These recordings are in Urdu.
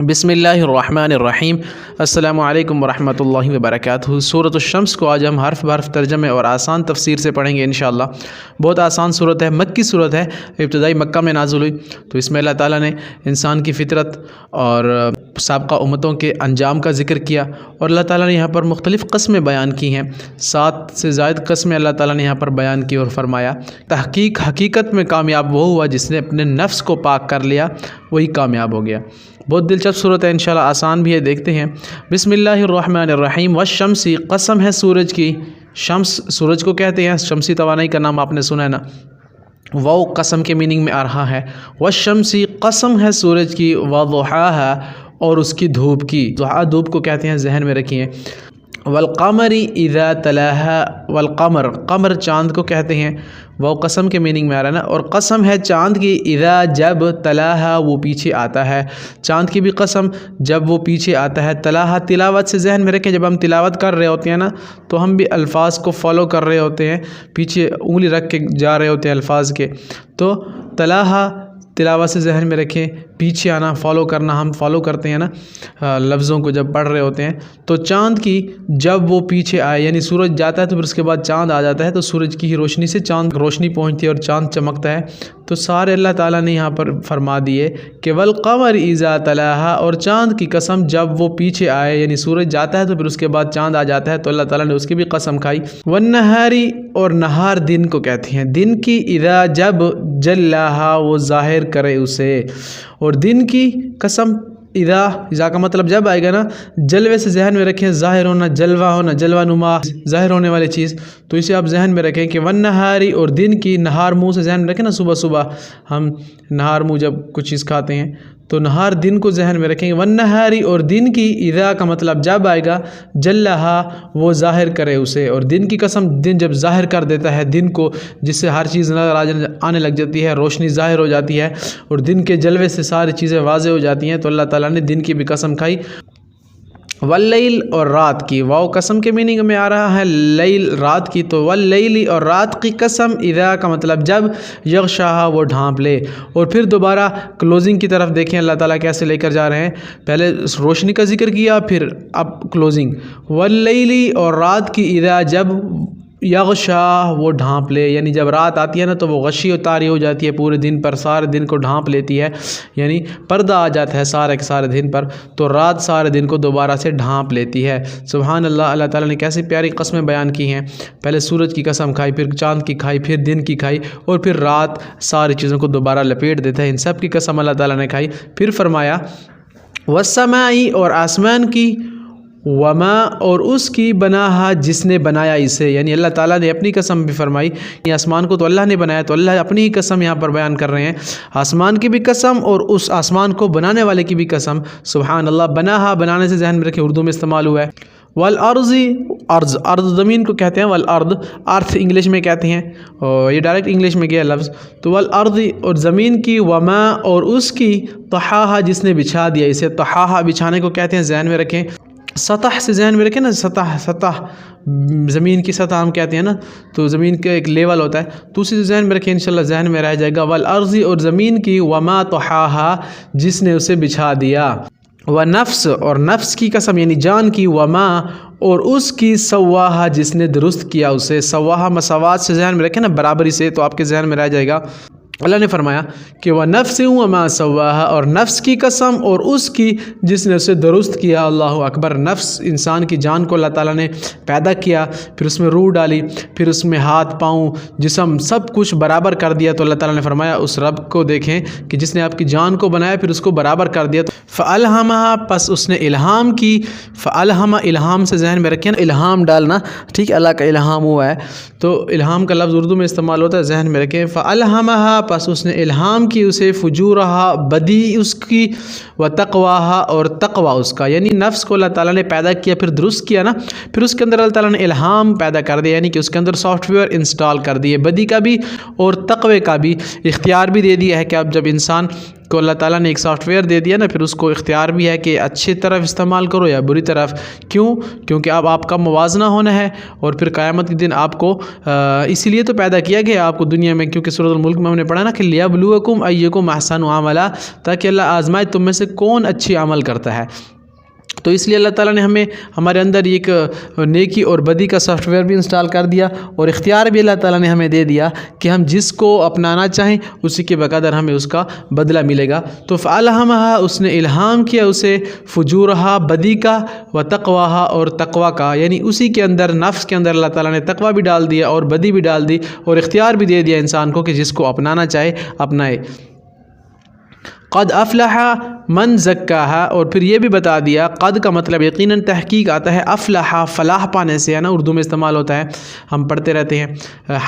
بسم اللہ الرحمن الرحیم۔ السلام علیکم ورحمۃ اللہ وبرکاتہ۔ سورۃ الشمس کو آج ہم حرف بحرف ترجمے اور آسان تفسیر سے پڑھیں گے انشاءاللہ۔ بہت آسان صورت ہے، مکی صورت ہے، ابتدائی مکہ میں نازل ہوئی۔ تو اس میں اللہ تعالیٰ نے انسان کی فطرت اور سابقہ امتوں کے انجام کا ذکر کیا، اور اللہ تعالیٰ نے یہاں پر مختلف قسمیں بیان کی ہیں۔ 7 سے زائد قسمیں اللہ تعالیٰ نے یہاں پر بیان کی اور فرمایا حقیقت میں کامیاب وہ ہوا جس نے اپنے نفس کو پاک کر لیا، وہی کامیاب ہو گیا۔ بہت دلچسپ صورت ہے، انشاءاللہ آسان بھی ہے، دیکھتے ہیں۔ بسم اللہ الرحمن الرحیم۔ والشمس، قسم ہے سورج کی۔ شمس سورج کو کہتے ہیں، شمسی توانائی کا نام آپ نے سنا ہے نا، وہ قسم کے میننگ میں آ رہا ہے۔ والشمس، قسم ہے سورج کی، وضحاہا، اور اس کی دھوپ کی۔ ضحا دھوپ کو کہتے ہیں، ذہن میں رکھیے۔ والقمر اذا تلاہا، والقمر، قمر چاند کو کہتے ہیں، وہ قسم کے میننگ میں آ رہا ہے نا۔ اور قسم ہے چاند کی، اذا جب، تلاہا وہ پیچھے آتا ہے۔ چاند کی بھی قسم جب وہ پیچھے آتا ہے۔ تلاہا تلاوت سے ذہن میں رکھیں، جب ہم تلاوت کر رہے ہوتے ہیں نا تو ہم بھی الفاظ کو فالو کر رہے ہوتے ہیں، پیچھے انگلی رکھ کے جا رہے ہوتے ہیں الفاظ کے۔ تو تلاہا تلاوت سے ذہن میں رکھیں، پیچھے آنا، فالو کرنا، ہم فالو کرتے ہیں نا لفظوں کو جب پڑھ رہے ہوتے ہیں۔ تو چاند کی جب وہ پیچھے آئے، یعنی سورج جاتا ہے تو پھر اس کے بعد چاند آ جاتا ہے، تو سورج کی ہی روشنی سے چاند روشنی پہنچتی ہے اور چاند چمکتا ہے۔ تو سارے اللہ تعالیٰ نے یہاں پر فرما دیے کہ والقمر اذا تلاہا، اور چاند کی قسم جب وہ پیچھے آئے، یعنی سورج جاتا ہے تو پھر اس کے بعد چاند آ جاتا ہے، تو اللہ تعالیٰ نے اس کی بھی قسم کھائی۔ والنہاری، اور نہار دن کو کہتے ہیں، دن کی، اذا جب جلاہا وہ ظاہر کرے اسے، اور دن کی قسم اذا کا مطلب جب آئے گا نا، جلوے سے ذہن میں رکھیں، ظاہر ہونا، جلوہ ہونا، جلوہ نما، ظاہر ہونے والی چیز، تو اسے آپ ذہن میں رکھیں کہ والنہاری، اور دن کی، نہار منہ سے ذہن میں رکھیں نا، صبح صبح ہم نہار منہ جب کچھ چیز کھاتے ہیں تو نہار دن کو ذہن میں رکھیں۔ والنہاری، اور دن کی، اذا کا مطلب جب آئے گا، جلہا وہ ظاہر کرے اسے، اور دن کی قسم دن جب ظاہر کر دیتا ہے دن کو، جس سے ہر چیز نظر آنے لگ جاتی ہے، روشنی ظاہر ہو جاتی ہے، اور دن کے جلوے سے ساری چیزیں واضح ہو جاتی ہیں، تو اللہ تعالیٰ نے دن کی بھی قسم کھائی۔ واللیل، اور رات کی، واو قسم کے میننگ میں آ رہا ہے لیل، رات کی، تو واللیل، اور رات کی قسم، اذا کا مطلب جب یغشاہا وہ ڈھانپ لے۔ اور پھر دوبارہ کلوزنگ کی طرف دیکھیں اللہ تعالیٰ کیسے لے کر جا رہے ہیں، پہلے روشنی کا ذکر کیا، پھر اب کلوزنگ۔ واللیل، اور رات کی، اذا جب یغشا وہ ڈھانپ لے، یعنی جب رات آتی ہے نا تو وہ غشی و طاری ہو جاتی ہے پورے دن پر، سارے دن کو ڈھانپ لیتی ہے، یعنی پردہ آ جاتا ہے سارے کے سارے دن پر، تو رات سارے دن کو دوبارہ سے ڈھانپ لیتی ہے۔ سبحان اللہ، اللہ تعالیٰ نے کیسی پیاری قسمیں بیان کی ہیں، پہلے سورج کی قسم کھائی، پھر چاند کی کھائی، پھر دن کی کھائی، اور پھر رات ساری چیزوں کو دوبارہ لپیٹ دیتا ہے، ان سب کی قسم اللہ تعالیٰ نے کھائی۔ پھر فرمایا والسماء، اور آسمان کی، وما، اور اس کی، بناہا جس نے بنایا اسے، یعنی اللہ تعالیٰ نے اپنی قسم بھی فرمائی، یہ آسمان کو تو اللہ نے بنایا، تو اللہ اپنی ہی قسم یہاں پر بیان کر رہے ہیں، آسمان کی بھی قسم اور اس آسمان کو بنانے والے کی بھی قسم۔ سبحان اللہ، بناہا بنانے سے ذہن میں رکھیں، اردو میں استعمال ہوا ہے۔ والارض، ارض زمین کو کہتے ہیں، والارض ارتھ انگلش میں کہتے ہیں، اور یہ ڈائریکٹ انگلش میں گیا لفظ، تو والارض، اور زمین کی، وما، اور اس کی، طحاہا جس نے بچھا دیا اسے، طحاہا بچھانے کو کہتے ہیں، ذہن میں رکھیں۔ سطح سے ذہن میں رکھیں نا، سطح زمین کی سطح ہم کہتے ہیں نا، تو زمین کا ایک لیول ہوتا ہے، تو اسی سے ذہن میں رکھیں، انشاءاللہ ذہن میں رہ جائے گا۔ والارض، اور زمین کی، وما طحاہا جس نے اسے بچھا دیا۔ ونفس، اور نفس کی قسم یعنی جان کی، وما، اور اس کی، سواہا جس نے درست کیا اسے۔ سواہا مساوات سے ذہن میں رکھیں نا، برابری سے، تو آپ کے ذہن میں رہ جائے گا۔ اللہ نے فرمایا کہ وَنَفْسٍ وَمَا سَوَّاهَا، اور نفس کی قسم اور اس کی جس نے اسے درست کیا۔ اللہ اکبر، نفس انسان کی جان کو اللہ تعالیٰ نے پیدا کیا، پھر اس میں روح ڈالی، پھر اس میں ہاتھ پاؤں جسم سب کچھ برابر کر دیا، تو اللہ تعالیٰ نے فرمایا اس رب کو دیکھیں کہ جس نے آپ کی جان کو بنایا پھر اس کو برابر کر دیا۔ فَأَلْهَمَهَا، پس اس نے الہام کی۔ فَأَلْهَمَ، الہام سے ذہن میں رکھیں، الہام ڈالنا، ٹھیک، اللہ کا الہام ہوا ہے، تو الہام کا لفظ اردو میں استعمال ہوتا ہے، ذہن میں رکھیں۔ فَأَلْهَمَهَا، پس اس نے الہام کی اسے، فجورہا بدی اس کی، و تقواہا، اور تقوی اس کا، یعنی نفس کو اللہ تعالیٰ نے پیدا کیا، پھر درست کیا نا، پھر اس کے اندر اللہ تعالیٰ نے الہام پیدا کر دیا، یعنی کہ اس کے اندر سافٹ ویئر انسٹال کر دیے، بدی کا بھی اور تقوی کا بھی اختیار بھی دے دیا ہے کہ اب جب انسان کو اللہ تعالیٰ نے ایک سافٹ ویئر دے دیا نا، پھر اس کو اختیار بھی ہے کہ اچھی طرف استعمال کرو یا بری طرف. کیوں؟ کیونکہ اب آپ کا موازنہ ہونا ہے، اور پھر قیامت کے دن آپ کو اسی لیے تو پیدا کیا گیا آپ کو دنیا میں، کیونکہ سورۃ الملک میں ہم نے پڑھا نا کہ لیبلوکم ایکم احسن عملا، تاکہ اللہ آزمائے تم میں سے کون اچھی عمل کرتا ہے. تو اس لیے اللہ تعالیٰ نے ہمیں ہمارے اندر ایک نیکی اور بدی کا سافٹ ویئر بھی انسٹال کر دیا، اور اختیار بھی اللہ تعالیٰ نے ہمیں دے دیا کہ ہم جس کو اپنانا چاہیں اسی کے بقدر ہمیں اس کا بدلہ ملے گا. تو فَأَلْهَمَهَا، اس نے الہام کیا اسے، فجورہا، بدی کا، وتقواہا، اور تقوی کا، یعنی اسی کے اندر نفس کے اندر اللہ تعالیٰ نے تقوی بھی ڈال دیا اور بدی بھی ڈال دی، اور اختیار بھی دے دیا انسان کو کہ جس کو اپنانا چاہے اپنائے. قد افلح من زکاہا، اور پھر یہ بھی بتا دیا، قد کا مطلب یقیناً تحقیق آتا ہے، افلح فلاح پانے سے ہے نا، اردو میں استعمال ہوتا ہے، ہم پڑھتے رہتے ہیں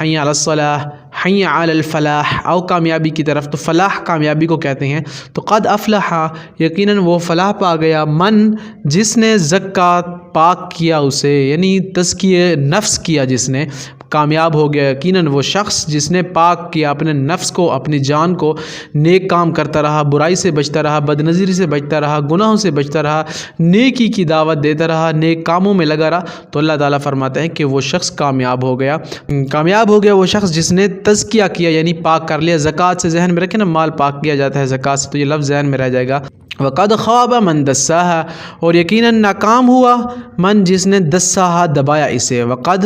حی علی الصلاح، حی علی الفلاح، او کامیابی کی طرف، تو فلاح کامیابی کو کہتے ہیں. تو قد افلح، یقیناً وہ فلاح پا گیا، من، جس نے زکات، پاک کیا اسے، یعنی تزکیہ نفس کیا جس نے، کامیاب ہو گیا یقیناً وہ شخص جس نے پاک کیا اپنے نفس کو، اپنی جان کو، نیک کام کرتا رہا، برائی سے بچتا رہا، بد نظری سے بچتا رہا، گناہوں سے بچتا رہا، نیکی کی دعوت دیتا رہا، نیک کاموں میں لگا رہا. تو اللہ تعالیٰ فرماتے ہیں کہ وہ شخص کامیاب ہو گیا. کامیاب ہو گیا وہ شخص جس نے تزکیہ کیا، یعنی پاک کر لیا. زکوٰۃ سے ذہن میں رکھیں نا، مال پاک کیا جاتا ہے زکوٰۃ سے، تو یہ لفظ ذہن میں رہ جائے گا. وقد خواب من دساہا، اور یقیناً ناکام ہوا من جس نے دساہا دبایا اسے. وقد،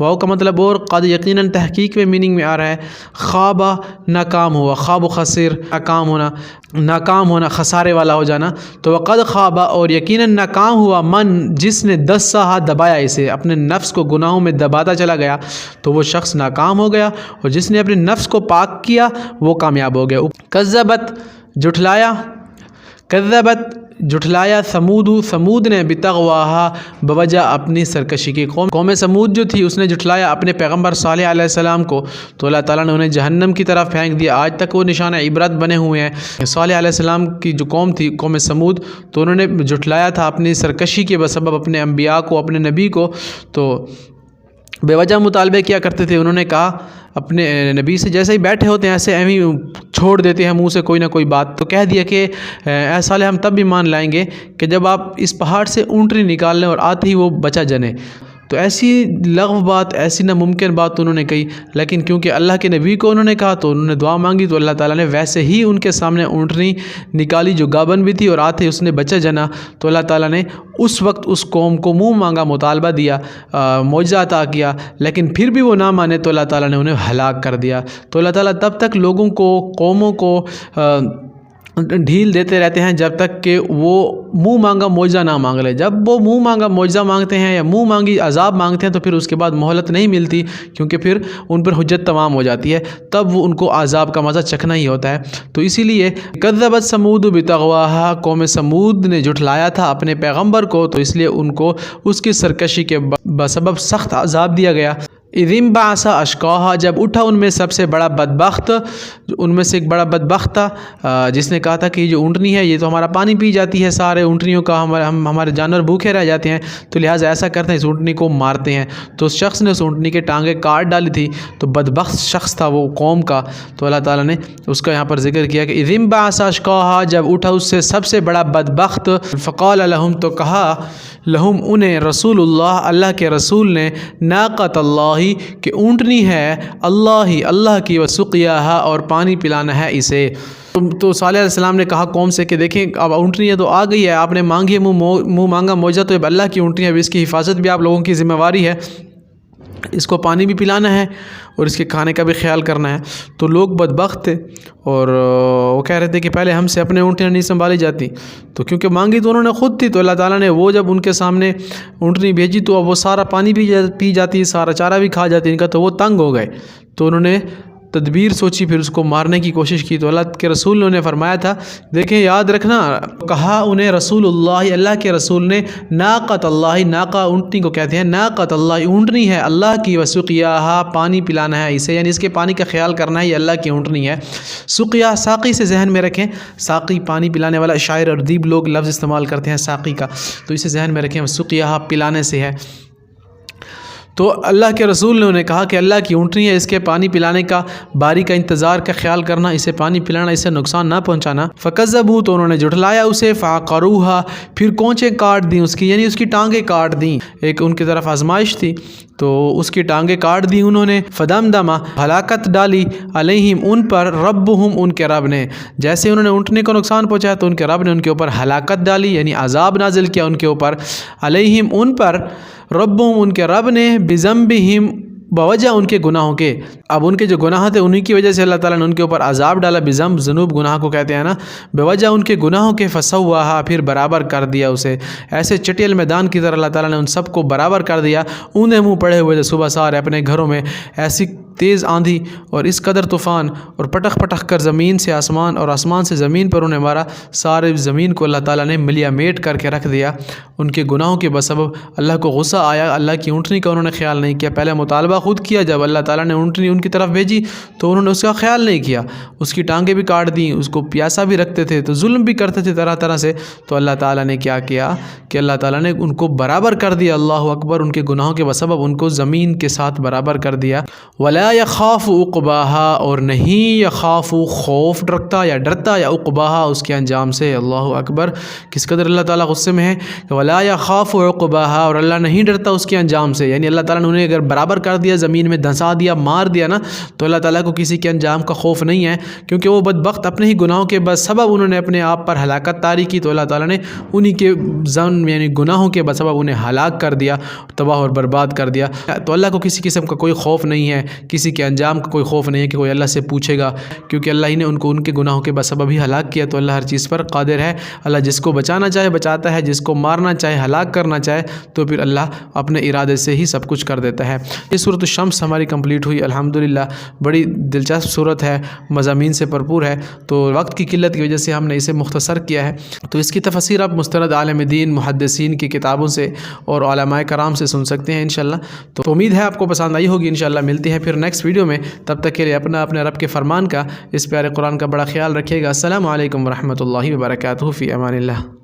واو کا مطلب، اور قد یقیناً تحقیق میں میننگ میں آ رہا ہے. خوابہ، ناکام ہوا، خواب و خسر، ناکام ہونا، خسارے والا ہو جانا. تو وقد خوابہ، اور یقیناً ناکام ہوا من جس نے دساہا دبایا اسے، اپنے نفس کو گناہوں میں دباتا چلا گیا، تو وہ شخص ناکام ہو گیا. اور جس نے اپنے نفس کو پاک کیا وہ کامیاب ہو گیا. کذبت، جھٹلایا، کذبت، جھٹلایا، سمود نے، بتغواہا، بوجہ اپنی سرکشی کی. قوم سمود جو تھی اس نے جھٹلایا اپنے پیغمبر صالح علیہ السلام کو، تو اللہ تعالیٰ نے انہیں جہنم کی طرف پھینک دیا. آج تک وہ نشانہ عبرت بنے ہوئے ہیں. صالح علیہ السلام کی جو قوم تھی، قوم سمود، تو انہوں نے جھٹلایا تھا اپنی سرکشی کے بسبب اپنے انبیاء کو، اپنے نبی کو. تو بے وجہ مطالبے کیا کرتے تھے. انہوں نے کہا اپنے نبی سے، جیسے ہی بیٹھے ہوتے ہیں ایسے ایویں چھوڑ دیتے ہیں منہ سے کوئی نہ کوئی بات. تو کہہ دیا کہ اے صالح، ہم تب بھی مان لائیں گے کہ جب آپ اس پہاڑ سے اونٹنی نکال لیں اور آتے ہی وہ بچا جنے. تو ایسی لغو بات، ایسی ناممکن بات انہوں نے کہی. لیکن کیونکہ اللہ کے نبی کو انہوں نے کہا تو انہوں نے دعا مانگی، تو اللہ تعالیٰ نے ویسے ہی ان کے سامنے اونٹنی نکالی جو گابن بھی تھی، اور آتے ہی اس نے بچہ جنا. تو اللہ تعالیٰ نے اس وقت اس قوم کو منہ مانگا مطالبہ دیا، معجزہ عطا کیا، لیکن پھر بھی وہ نہ مانے تو اللہ تعالیٰ نے انہیں ہلاک کر دیا. تو اللہ تعالیٰ تب تک لوگوں کو، قوموں کو ڈھیل دیتے رہتے ہیں جب تک کہ وہ منہ مانگا معجزہ نہ مانگ لے. جب وہ منہ مانگا معجزہ مانگتے ہیں یا منہ مانگی عذاب مانگتے ہیں تو پھر اس کے بعد مہلت نہیں ملتی، کیونکہ پھر ان پر حجت تمام ہو جاتی ہے، تب وہ ان کو عذاب کا مزہ چکھنا ہی ہوتا ہے. تو اسی لیے کذبت سمود بتغواہا، قوم سمود نے جھٹلایا تھا اپنے پیغمبر کو، تو اس لیے ان کو اس کی سرکشی کے بسبب سخت عذاب دیا گیا. اذ انبعث اشقاہا، جب اٹھا ان میں سب سے بڑا بدبخت، ان میں سے ایک بڑا بدبخت تھا جس نے کہا تھا کہ یہ جو اونٹنی ہے یہ تو ہمارا پانی پی جاتی ہے، سارے اونٹنیوں کا ہمارے جانور بھوکے رہ جاتے ہیں، تو لہٰذا ایسا کرتے ہیں اس اونٹنی کو مارتے ہیں. تو اس شخص نے اس اونٹنی کے ٹانگیں کاٹ ڈالی تھی، تو بدبخت شخص تھا وہ قوم کا. تو اللہ تعالیٰ نے اس کا یہاں پر ذکر کیا کہ اذ انبعث اشقاہا، جب اٹھا اس سے سب سے بڑا بدبخت. فقال لہم، تو کہا، لہم انہیں، رسول اللہ، اللہ کے رسول نے، ناقۃ اللہ، کہ اونٹنی ہے اللہ کی، وسقیاہا، اور پانی پلانا ہے اسے. تو صالح علیہ السلام نے کہا قوم سے کہ دیکھیں اب اونٹنی ہے تو آ گئی ہے، آپ نے مانگی ہے منہ مانگا معجزہ، تو اب اللہ کی اونٹنی ہے، اب اس کی حفاظت بھی آپ لوگوں کی ذمہ واری ہے، اس کو پانی بھی پلانا ہے اور اس کے کھانے کا بھی خیال کرنا ہے. تو لوگ بدبخت تھے اور وہ کہہ رہے تھے کہ پہلے ہم سے اپنے اونٹنیاں نہیں سنبھالی جاتی، تو کیونکہ مانگی تو انہوں نے خود تھی، تو اللہ تعالیٰ نے وہ جب ان کے سامنے اونٹنی بھیجی تو اب وہ سارا پانی بھی پی جاتی، سارا چارہ بھی کھا جاتی ان کا، تو وہ تنگ ہو گئے. تو انہوں نے تدبیر سوچی، پھر اس کو مارنے کی کوشش کی. تو اللہ کے رسول نے انہیں فرمایا تھا، دیکھیں یاد رکھنا، کہا انہیں رسول اللہ کے رسول نے، ناقۃ اللہ، ناقہ اونٹنی کو کہتے ہیں، ناقۃ اللہ اونٹنی ہے اللہ کی، وسقیاہا، پانی پلانا ہے اسے، یعنی اس کے پانی کا خیال کرنا ہے، یہ اللہ کی اونٹنی ہے. سقیا، ساقی سے ذہن میں رکھیں، ساقی پانی پلانے والا، شاعر اور ادیب لوگ لفظ استعمال کرتے ہیں ساقی کا، تو اسے ذہن میں رکھیں، سقیاہا پلانے سے ہے. تو اللہ کے رسول نے انہیں کہا کہ اللہ کی اونٹنی ہے، اس کے پانی پلانے کا، باری کا انتظار کا خیال کرنا، اسے پانی پلانا، اسے نقصان نہ پہنچانا۔ فکذبوا، تو انہوں نے جھٹلایا اسے، فعقروها، پھر کونچیں کاٹ دیں اس کی، یعنی اس کی ٹانگیں کاٹ دیں، ایک ان کی طرف آزمائش تھی تو اس کی ٹانگیں کاٹ دیں انہوں نے۔ فدمدم، ہلاکت ڈالی، علیہم، ان پر، ربہم، ان کے رب نے، جیسے انہوں نے اونٹنے کو نقصان پہنچایا تو ان کے رب نے ان کے اوپر ہلاکت ڈالی، یعنی عذاب نازل کیا ان کے اوپر، علیہم، ان پر، ربہم، ان کے رب نے، بذنبہم، بوجہ ان کے گناہوں کے۔ اب ان کے جو گناہ تھے انہی کی وجہ سے اللہ تعالیٰ نے ان کے اوپر عذاب ڈالا، بذنب، ذنوب گناہ کو کہتے ہیں نا، بوجہ ان کے گناہوں کے، فسواہا، پھر برابر کر دیا اسے، ایسے چٹیل میدان کی طرح اللہ تعالیٰ نے ان سب کو برابر کر دیا، اوندے منہ پڑے ہوئے تھے صبح سارے اپنے گھروں میں، ایسی تیز آندھی اور اس قدر طوفان اور پٹخ پٹخ کر زمین سے آسمان اور آسمان سے زمین پر انہیں مارا، سارے زمین کو اللہ تعالیٰ نے ملیا میٹ کر کے رکھ دیا ان کے گناہوں کے بسبب۔ اللہ کو غصہ آیا، اللہ کی اونٹنی کا انہوں نے خیال نہیں کیا، پہلے مطالبہ خود کیا، جب اللہ تعالیٰ نے اونٹنی ان کی طرف بھیجی تو انہوں نے اس کا خیال نہیں کیا، اس کی ٹانگیں بھی کاٹ دیں، اس کو پیاسا بھی رکھتے تھے تو ظلم بھی کرتے تھے طرح طرح سے، تو اللہ تعالیٰ نے کیا کیا کہ اللہ تعالیٰ نے ان کو برابر کر دیا، اللہ اکبر، ان کے گناہوں کے بسبب ان کو زمین کے ساتھ برابر کر دیا۔ ولا یخاف عقباہا، اور نہیں یخاف، خوف رکھتا یا ڈرتا، یا عقباہا، اس کے انجام سے، اللہ اکبر، کس قدر اللہ تعالیٰ غصے میں ہے۔ ولا یخاف عقباہا، اور اللہ نہیں ڈرتا اس کے انجام سے، یعنی اللہ تعالیٰ نے انہیں اگر برابر کر دیا، زمین میں دھنسا دیا، مار دیا نا، تو اللہ تعالیٰ کو کسی کے انجام کا خوف نہیں ہے، کیونکہ وہ بدبخت اپنے ہی گناہوں کے بس سبب انہوں نے اپنے آپ پر ہلاکت طاری کی، تو اللہ تعالیٰ نے انہی کے یعنی گناہوں کے بسبب انہیں ہلاک کر دیا، تباہ اور برباد کر دیا۔ تو اللہ کو کسی قسم کا کوئی خوف نہیں ہے، کسی کے انجام کا کوئی خوف نہیں ہے کہ کوئی اللہ سے پوچھے گا، کیونکہ اللہ ہی نے ان کو ان کے گناہوں کے بسبب ہی ہلاک کیا، تو اللہ ہر چیز پر قادر ہے۔ اللہ جس کو بچانا چاہے بچاتا ہے، جس کو مارنا چاہے، ہلاک کرنا چاہے، تو پھر اللہ اپنے ارادے سے ہی سب کچھ کر دیتا ہے۔ یہ سورۃ الشمس ہماری کمپلیٹ ہوئی الحمدللہ، بڑی دلچسپ سورت ہے، مضامین سے بھرپور ہے، تو وقت کی قلت کی وجہ سے ہم نے اسے مختصر کیا ہے، تو اس کی تفسیر آپ مستند عالم دین، محدثین کی کتابوں سے اور علماء کرام سے سن سکتے ہیں انشاءاللہ۔ تو امید ہے آپ کو پسند آئی ہوگی انشاءاللہ، ملتے ہیں پھر نیکسٹ ویڈیو میں، تب تک کے لیے اپنے رب کے فرمان کا، اس پیارے قرآن کا بڑا خیال رکھیے گا۔ السلام علیکم ورحمۃ اللہ وبرکاتہ، فی امان اللہ۔